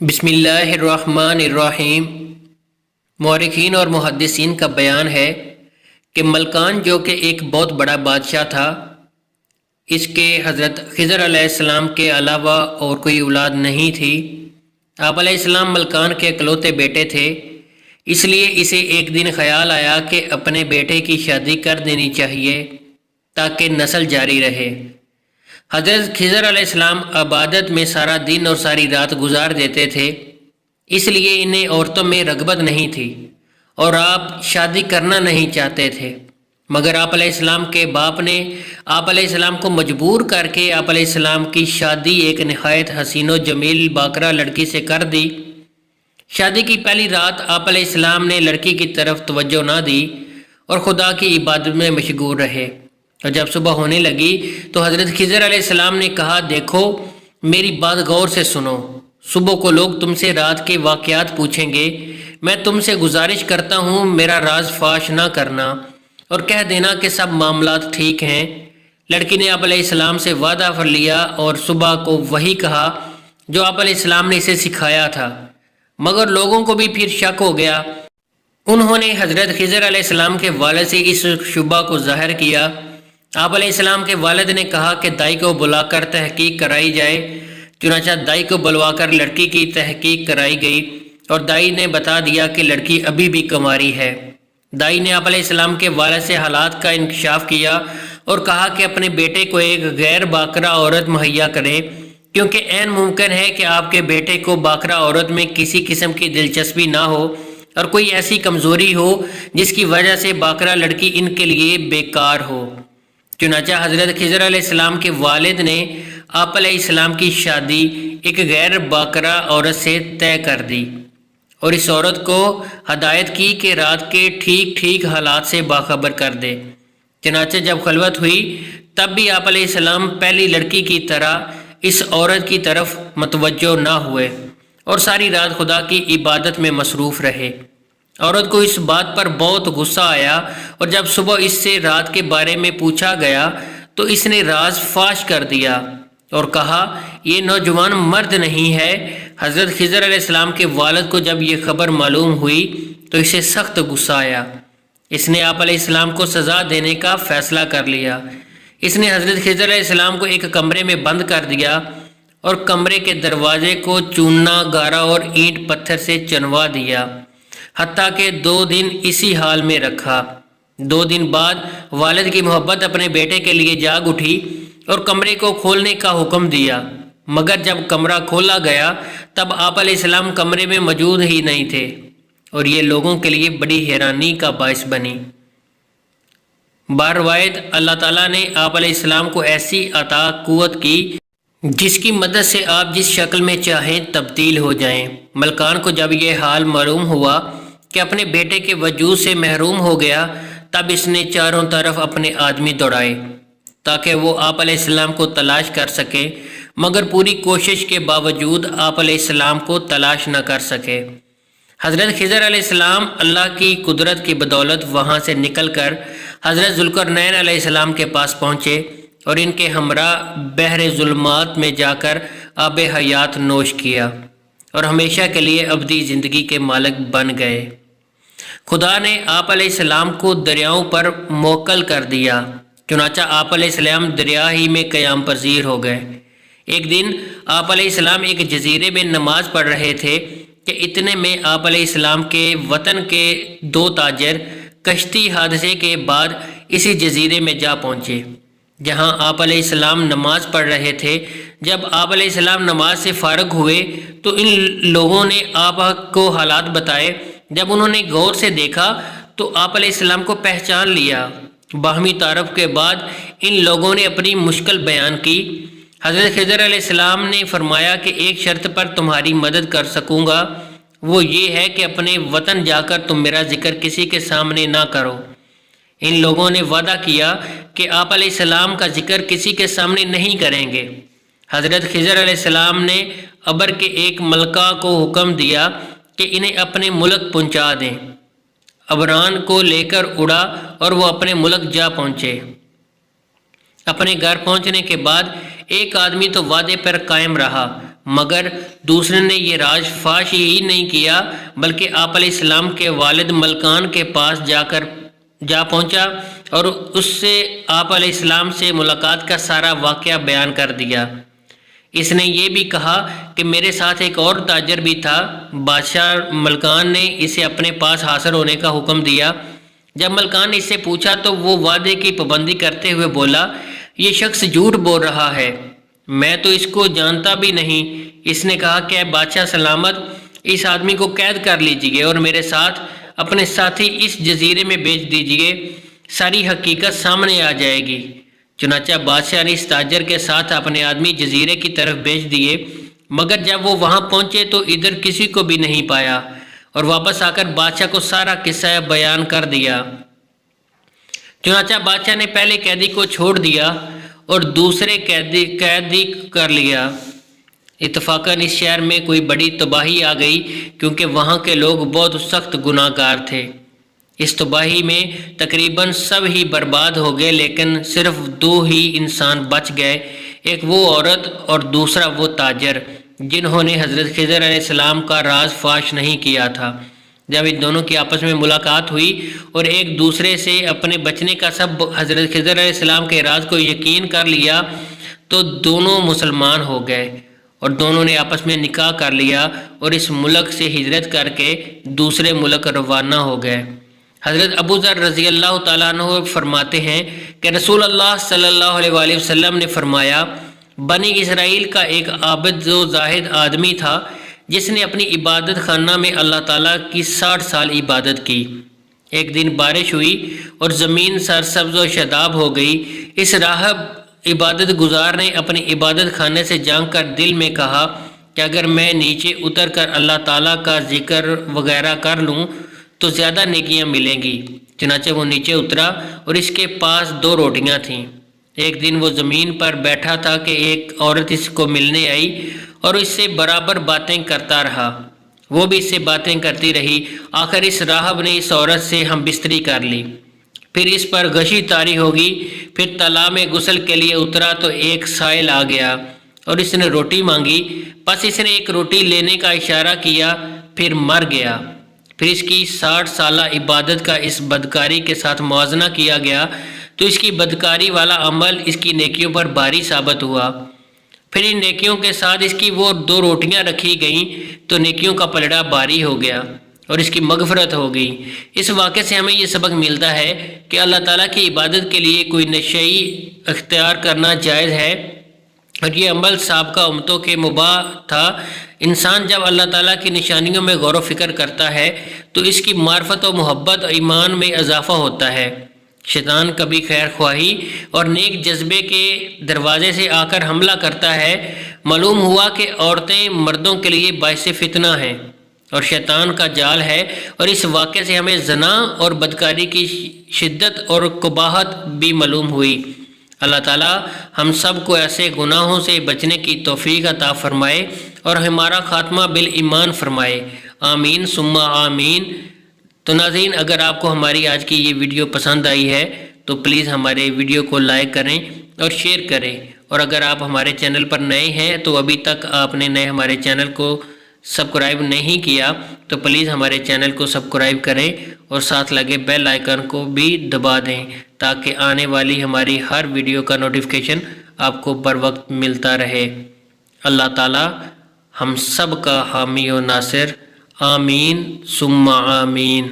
بسم اللہ الرحمن الرحیم۔ مورخین اور محدثین کا بیان ہے کہ ملکان جو کہ ایک بہت بڑا بادشاہ تھا، اس کے حضرت خضر علیہ السلام کے علاوہ اور کوئی اولاد نہیں تھی۔ آپ علیہ السلام ملکان کے اکلوتے بیٹے تھے، اس لیے اسے ایک دن خیال آیا کہ اپنے بیٹے کی شادی کر دینی چاہیے تاکہ نسل جاری رہے۔ حضرت خضر علیہ السلام عبادت میں سارا دن اور ساری رات گزار دیتے تھے، اس لیے انہیں عورتوں میں رغبت نہیں تھی اور آپ شادی کرنا نہیں چاہتے تھے، مگر آپ علیہ السلام کے باپ نے آپ علیہ السلام کو مجبور کر کے آپ علیہ السلام کی شادی ایک نہایت حسین و جمیل باکرہ لڑکی سے کر دی۔ شادی کی پہلی رات آپ علیہ السلام نے لڑکی کی طرف توجہ نہ دی اور خدا کی عبادت میں مشغول رہے، اور جب صبح ہونے لگی تو حضرت خضر علیہ السلام نے کہا، دیکھو میری بات غور سے سنو، صبح کو لوگ تم سے رات کے واقعات پوچھیں گے، میں تم سے گزارش کرتا ہوں میرا راز فاش نہ کرنا اور کہہ دینا کہ سب معاملات ٹھیک ہیں۔ لڑکی نے آپ علیہ السلام سے وعدہ کر لیا اور صبح کو وہی کہا جو آپ علیہ السلام نے اسے سکھایا تھا، مگر لوگوں کو بھی پھر شک ہو گیا۔ انہوں نے حضرت خضر علیہ السلام کے والد سے اس شبہ کو ظاہر کیا۔ آپ علیہ السلام کے والد نے کہا کہ دائی کو بلا کر تحقیق کرائی جائے۔ چنانچہ دائی کو بلوا کر لڑکی کی تحقیق کرائی گئی اور دائی نے بتا دیا کہ لڑکی ابھی بھی کنواری ہے۔ دائی نے آپ علیہ السلام کے والد سے حالات کا انکشاف کیا اور کہا کہ اپنے بیٹے کو ایک غیر باکرہ عورت مہیا کریں، کیونکہ عین ممکن ہے کہ آپ کے بیٹے کو باکرہ عورت میں کسی قسم کی دلچسپی نہ ہو اور کوئی ایسی کمزوری ہو جس کی وجہ سے باکرہ لڑکی ان کے لیے بیکار ہو۔ چنانچہ حضرت خضر علیہ السلام کے والد نے آپ علیہ السلام کی شادی ایک غیر باکرہ عورت سے طے کر دی اور اس عورت کو ہدایت کی کہ رات کے ٹھیک حالات سے باخبر کر دے۔ چنانچہ جب خلوت ہوئی تب بھی آپ علیہ السلام پہلی لڑکی کی طرح اس عورت کی طرف متوجہ نہ ہوئے اور ساری رات خدا کی عبادت میں مصروف رہے۔ عورت کو اس بات پر بہت غصہ آیا اور جب صبح اس سے رات کے بارے میں پوچھا گیا تو اس نے راز فاش کر دیا اور کہا، یہ نوجوان مرد نہیں ہے۔ حضرت خضر علیہ السلام کے والد کو جب یہ خبر معلوم ہوئی تو اسے سخت غصہ آیا۔ اس نے آپ علیہ السلام کو سزا دینے کا فیصلہ کر لیا۔ اس نے حضرت خضر علیہ السلام کو ایک کمرے میں بند کر دیا اور کمرے کے دروازے کو چوننا گارا اور اینٹ پتھر سے چنوا دیا، حتیٰ کہ 2 دن اسی حال میں رکھا۔ 2 دن بعد والد کی محبت اپنے بیٹے کے لیے جاگ اٹھی اور کمرے کو کھولنے کا حکم دیا، مگر جب کمرہ کھولا گیا تب آپ علیہ السلام کمرے میں موجود ہی نہیں تھے اور یہ لوگوں کے لیے بڑی حیرانی کا باعث بنی۔ باروایت اللہ تعالیٰ نے آپ علیہ السلام کو ایسی عطا قوت کی جس کی مدد سے آپ جس شکل میں چاہیں تبدیل ہو جائیں۔ ملکان کو جب یہ حال معلوم ہوا کہ اپنے بیٹے کے وجود سے محروم ہو گیا تب اس نے چاروں طرف اپنے آدمی دوڑائے تاکہ وہ آپ علیہ السلام کو تلاش کر سکے، مگر پوری کوشش کے باوجود آپ علیہ السلام کو تلاش نہ کر سکے۔ حضرت خضر علیہ السلام اللہ کی قدرت کی بدولت وہاں سے نکل کر حضرت ذوالقرنین علیہ السلام کے پاس پہنچے اور ان کے ہمراہ بحر ظلمات میں جا کر آب حیات نوش کیا اور ہمیشہ کے لیے ابدی زندگی کے مالک بن گئے۔ خدا نے آپ علیہ السلام کو دریاؤں پر موکل کر دیا، چنانچہ آپ علیہ السلام دریا ہی میں قیام پذیر ہو گئے۔ ایک دن آپ علیہ السلام ایک جزیرے میں نماز پڑھ رہے تھے کہ اتنے میں آپ علیہ السلام کے وطن کے 2 تاجر کشتی حادثے کے بعد اسی جزیرے میں جا پہنچے جہاں آپ علیہ السلام نماز پڑھ رہے تھے۔ جب آپ علیہ السلام نماز سے فارغ ہوئے تو ان لوگوں نے آپ کو حالات بتائے۔ جب انہوں نے غور سے دیکھا تو آپ علیہ السلام کو پہچان لیا۔ باہمی تعارف کے بعد ان لوگوں نے اپنی مشکل بیان کی۔ حضرت خضر علیہ السلام نے فرمایا کہ ایک شرط پر تمہاری مدد کر سکوں گا، وہ یہ ہے کہ اپنے وطن جا کر تم میرا ذکر کسی کے سامنے نہ کرو۔ ان لوگوں نے وعدہ کیا کہ آپ علیہ السلام کا ذکر کسی کے سامنے نہیں کریں گے۔ حضرت خضر علیہ السلام نے ابر کے ایک ملکہ کو حکم دیا کہ انہیں اپنے ملک پہنچا دیں۔ ابران کو لے کر اڑا اور وہ اپنے ملک جا پہنچے۔ اپنے گھر پہنچنے کے بعد ایک آدمی تو وعدے پر قائم رہا، مگر دوسرے نے یہ راز فاش ہی نہیں کیا، بلکہ آپ علیہ السلام کے والد ملکان کے پاس جا پہنچا اور اس سے آپ علیہ السلام سے ملاقات کا سارا واقعہ بیان کر دیا۔ اس نے یہ بھی کہا کہ میرے ساتھ ایک اور تاجر بھی تھا۔ بادشاہ ملکان نے اسے اپنے پاس حاضر ہونے کا حکم دیا۔ جب ملکان نے اس سے پوچھا تو وہ وعدے کی پابندی کرتے ہوئے بولا، یہ شخص جھوٹ بول رہا ہے، میں تو اس کو جانتا بھی نہیں۔ اس نے کہا کہ اے بادشاہ سلامت، اس آدمی کو قید کر لیجئے اور میرے ساتھ اپنے ساتھی اس جزیرے میں بھیج دیجئے، ساری حقیقت سامنے آ جائے گی۔ چنانچہ بادشاہ نے اس تاجر کے ساتھ اپنے آدمی جزیرے کی طرف بھیج دیے، مگر جب وہ وہاں پہنچے تو ادھر کسی کو بھی نہیں پایا، اور واپس آ کر بادشاہ کو سارا قصہ بیان کر دیا۔ چنانچہ بادشاہ نے پہلے قیدی کو چھوڑ دیا اور دوسرے قیدی کر لیا۔ اتفاقاً اس شہر میں کوئی بڑی تباہی آ گئی، کیونکہ وہاں کے لوگ بہت سخت گناہ گار تھے۔ اس تباہی میں تقریباً سب ہی برباد ہو گئے، لیکن صرف 2 ہی انسان بچ گئے، ایک وہ عورت اور دوسرا وہ تاجر، جنہوں نے حضرت خضر علیہ السلام کا راز فاش نہیں کیا تھا۔ جب ان دونوں کی آپس میں ملاقات ہوئی اور ایک دوسرے سے اپنے بچنے کا سب حضرت خضر علیہ السلام کے راز کو یقین کر لیا تو دونوں مسلمان ہو گئے، اور دونوں نے آپس میں نکاح کر لیا اور اس ملک سے ہجرت کر کے دوسرے ملک روانہ ہو گئے۔ حضرت ابو ذر رضی اللہ تعالیٰ عنہ فرماتے ہیں کہ رسول اللہ صلی اللہ علیہ وآلہ وسلم نے فرمایا، بنی اسرائیل کا ایک عابد و زاہد آدمی تھا جس نے اپنی عبادت خانہ میں اللہ تعالیٰ کی 60 سال عبادت کی۔ ایک دن بارش ہوئی اور زمین سرسبز و شاداب ہو گئی۔ اس راہب عبادت گزار نے اپنی عبادت خانے سے جھانک کر دل میں کہا کہ اگر میں نیچے اتر کر اللہ تعالیٰ کا ذکر وغیرہ کر لوں تو زیادہ نیکیاں ملیں گی۔ چنانچہ وہ نیچے اترا اور اس کے پاس 2 روٹیاں تھیں۔ ایک دن وہ زمین پر بیٹھا تھا کہ ایک عورت اس کو ملنے آئی اور اس سے برابر باتیں کرتا رہا۔ وہ بھی اس سے باتیں کرتی رہی۔ آخر اس راہب نے اس عورت سے ہم بستری کر لی، پھر اس پر غشی طاری ہوگی۔ پھر تالاب میں غسل کے لیے اترا تو ایک سائل آ گیا اور اس نے روٹی مانگی، پس اس نے ایک روٹی لینے کا اشارہ کیا، پھر مر گیا۔ پھر اس کی 60 سالہ عبادت کا اس بدکاری کے ساتھ موازنہ کیا گیا تو اس کی بدکاری والا عمل اس کی نیکیوں پر بھاری ثابت ہوا۔ پھر ان نیکیوں کے ساتھ اس کی وہ 2 روٹیاں رکھی گئیں تو نیکیوں کا پلڑا بھاری ہو گیا اور اس کی مغفرت ہو گئی۔ اس واقعے سے ہمیں یہ سبق ملتا ہے کہ اللہ تعالیٰ کی عبادت کے لیے کوئی نشئی اختیار کرنا جائز ہے، اور یہ عمل سابقہ امتوں کے مباح تھا۔ انسان جب اللہ تعالیٰ کی نشانیوں میں غور و فکر کرتا ہے تو اس کی معرفت و محبت اور ایمان میں اضافہ ہوتا ہے۔ شیطان کبھی خیر خواہی اور نیک جذبے کے دروازے سے آ کر حملہ کرتا ہے۔ معلوم ہوا کہ عورتیں مردوں کے لیے باعث فتنہ ہیں اور شیطان کا جال ہے، اور اس واقعے سے ہمیں زنا اور بدکاری کی شدت اور قباحت بھی معلوم ہوئی۔ اللہ تعالیٰ ہم سب کو ایسے گناہوں سے بچنے کی توفیق عطا فرمائے اور ہمارا خاتمہ بالایمان فرمائے، آمین ثم آمین۔ تو ناظرین، اگر آپ کو ہماری آج کی یہ ویڈیو پسند آئی ہے تو پلیز ہمارے ویڈیو کو لائک کریں اور شیئر کریں، اور اگر آپ ہمارے چینل پر نئے ہیں تو ابھی تک آپ نے ہمارے چینل کو سبسکرائب نہیں کیا تو پلیز ہمارے چینل کو سبسکرائب کریں اور ساتھ لگے بیل آئیکن کو بھی دبا دیں تاکہ آنے والی ہماری ہر ویڈیو کا نوٹیفیکیشن آپ کو بر وقت ملتا رہے۔ اللہ تعالی ہم سب کا حامی و ناصر، آمین ثم آمین۔